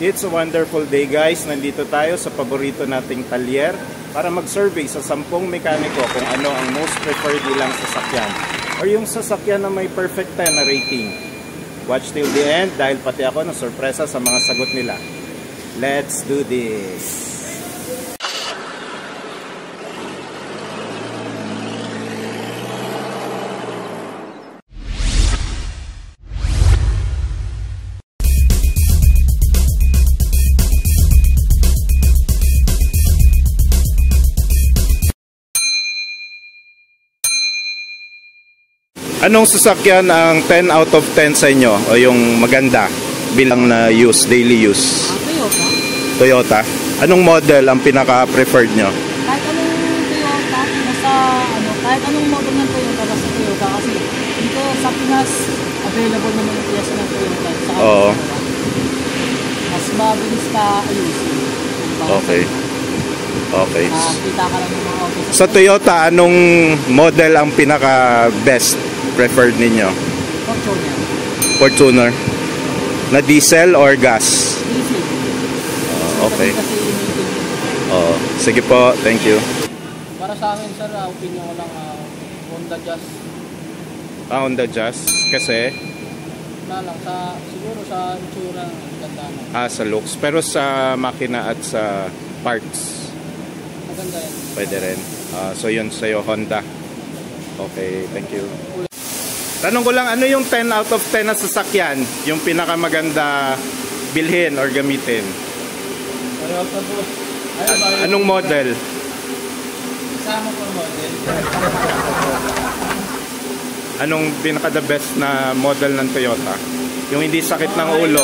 It's a wonderful day guys. Nandito tayo sa paborito nating talyer para mag-survey sa 10 mekaniko kung ano ang most preferred nilang sasakyan or yung sasakyan na may perfect 10 na rating. Watch till the end dahil pati ako na sorpresa sa mga sagot nila. Let's do this! Anong sasakyan ang 10 out of 10 sa inyo o yung maganda bilang na use, daily use? Toyota. Toyota? Anong model ang pinaka-preferred nyo? Kahit anong Toyota, kahit anong model ng Toyota, basta Toyota kasi dito sa Pinas, available naman yung piyesa ng Toyota. Oo. Mas mabilis ka ayusin. Okay. Okay. Kita ka lang ng mga auto. Sa Toyota, anong model ang pinaka-best preferred ninyo? Fortuner. Fortuner. Na diesel or gas? Diesel. Okay. Sige po, thank you. Para sa akin, sir, opinion ko lang, Honda Jazz. Honda Jazz? Kasi? Lang, siguro sa itsura, ganda na. Sa looks. Pero sa makina at sa parts? Maganda yan. Pwede rin. So yun sa'yo, Honda. Okay, thank you. Tanong ko lang, ano yung 10 out of 10 na sasakyan? Yung pinakamaganda bilhin or gamitin? Anong model? Sama po model. Anong pinaka the best na model ng Toyota? Yung hindi sakit ng ulo?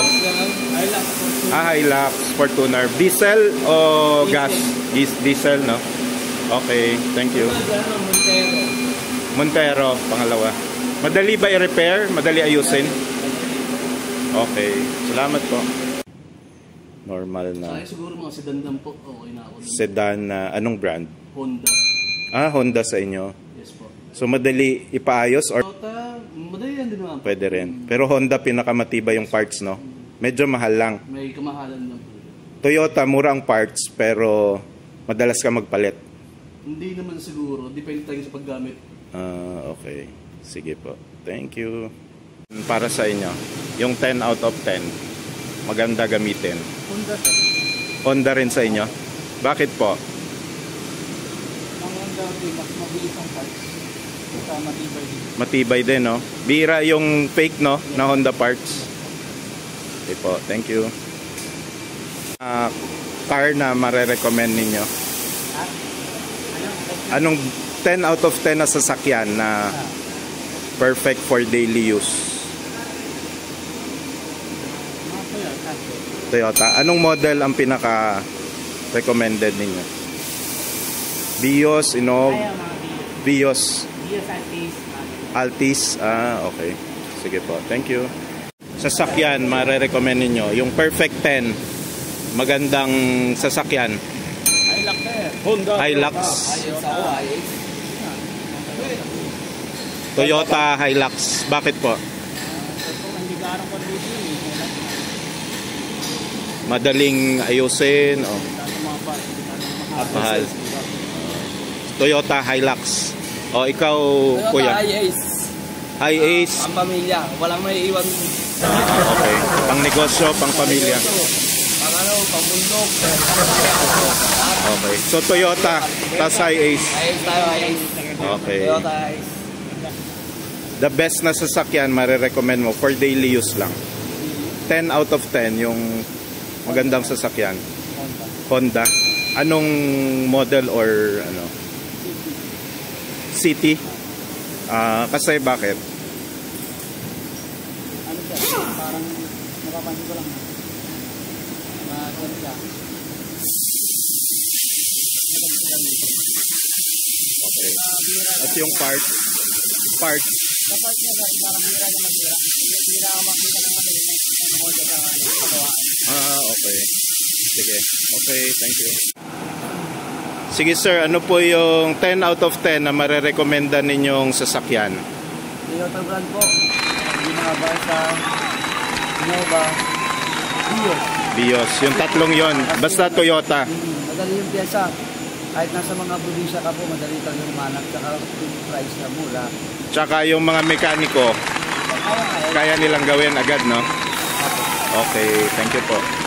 Hilux, Fortuner. Diesel o gas? Diesel, no? Okay, thank you. Montero, pangalawa. Madali ba i-repair? Madali ayusin? Okay, salamat po. Normal na. Siguro mga sedan lang po. Okay na ako. Sedan na anong brand? Honda. Honda sa inyo? Yes po. So madali ipaayos or? Madali yan din naman. Pwede rin. Pero Honda pinakamatibay yung parts, no? Medyo mahal lang. May kamahalan lang po. Toyota, mura ang parts pero madalas ka magpalit. Hindi naman siguro. Depende tayo sa paggamit. Okay. Sige po. Thank you. Para sa inyo, yung 10 out of 10, maganda gamitin. Honda, sir. Honda rin sa inyo? Bakit po? Ang Honda, mas mabilis ang parts. Matibay din. Matibay din, no? Bira yung fake, no? Na Honda parts. Okay po. Thank you. Car na marerecommend ninyo? Anong 10 out of 10 na sasakyan na perfect for daily use? Toyota. Anong model ang pinaka recommended ninyo? Vios, Vios. Altis. Okay. Sige po. Thank you. Sasakyan, mare-recommend ninyo. Yung perfect 10. Magandang sasakyan. Hilux, sir. Honda. Hilux. Toyota Hilux. Bakit po? Madaling ayusin o mahal. Toyota Hilux. O ikaw, Toyota kuya? Hi-Ace. Hi-Ace. Ang pamilya. Walang may iwan. Okay. Pang negosyo, pang pamilya. Pang bundok. Okay. So Toyota, tas Hi-Ace. Hi-Ace tayo, Hi-Ace. Okay. Toyota Hi-Ace. The best na sasakyan, marirecommend mo for daily use lang. 10 out of 10 yung magandang sasakyan. Honda. Anong model or ano? City? Kasi bakit? Ano siya? Parang napapansin ko lang. Maganda. Okay. At yung parts? Dapat niya parang mira na magbira. Mira ka makita ng mabilis. Okay. Sige. Okay, thank you. Sige sir, ano po yung 10 out of 10 na marerekomenda ninyong sasakyan? Toyota brand po. Yung mga Versa, Innova, Vios. Vios. Yung tatlong yon. Basta Toyota. Madali yung pyesa. Kahit nasa mga probinsya ka po, madali talagang manap. Tsaka yung price na mura. Tsaka yung mga mekaniko, kaya nilang gawin agad, no? Okay, thank you po.